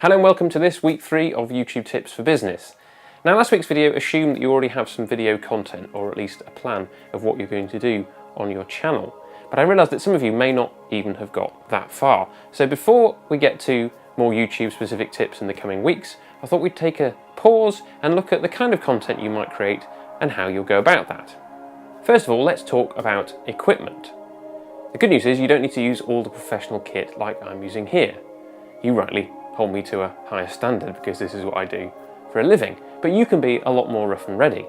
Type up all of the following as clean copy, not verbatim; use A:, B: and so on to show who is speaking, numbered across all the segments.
A: Hello and welcome to this week 3 of YouTube Tips for Business. Now, last week's video assumed that you already have some video content, or at least a plan of what you're going to do on your channel. But I realised that some of you may not even have got that far. So before we get to more YouTube specific tips in the coming weeks, I thought we'd take a pause and look at the kind of content you might create and how you'll go about that. First of all, let's talk about equipment. The good news is you don't need to use all the professional kit like I'm using here. You rightly hold me to a higher standard because this is what I do for a living, but you can be a lot more rough and ready.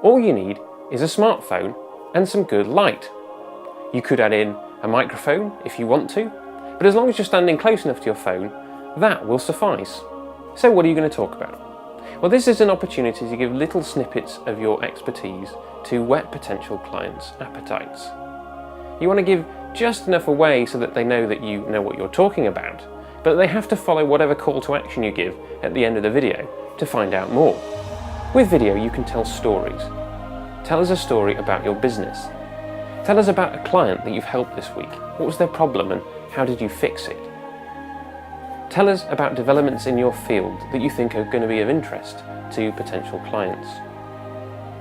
A: All you need is a smartphone and some good light. You could add in a microphone if you want to, but as long as you're standing close enough to your phone, that will suffice. So what are you going to talk about? Well, this is an opportunity to give little snippets of your expertise to whet potential clients' appetites. You want to give just enough away so that they know that you know what you're talking about, but they have to follow whatever call to action you give at the end of the video to find out more. With video, you can tell stories. Tell us a story about your business. Tell us about a client that you've helped this week. What was their problem and how did you fix it? Tell us about developments in your field that you think are going to be of interest to potential clients.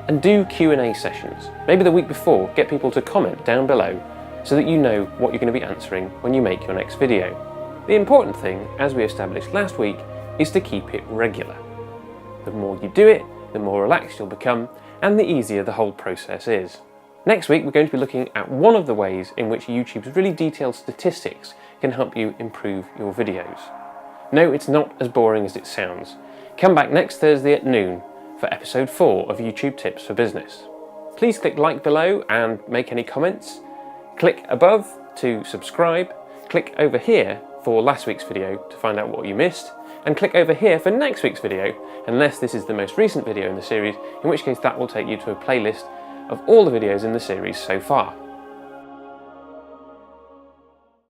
A: And do Q&A sessions. Maybe the week before, get people to comment down below so that you know what you're going to be answering when you make your next video. The important thing, as we established last week, is to keep it regular. The more you do it, the more relaxed you'll become, and the easier the whole process is. Next week, we're going to be looking at one of the ways in which YouTube's really detailed statistics can help you improve your videos. No, it's not as boring as it sounds. Come back next Thursday at noon for episode 4 of YouTube Tips for Business. Please click like below and make any comments. Click above to subscribe. Click over here for last week's video to find out what you missed, and click over here for next week's video, unless this is the most recent video in the series, in which case that will take you to a playlist of all the videos in the series so far.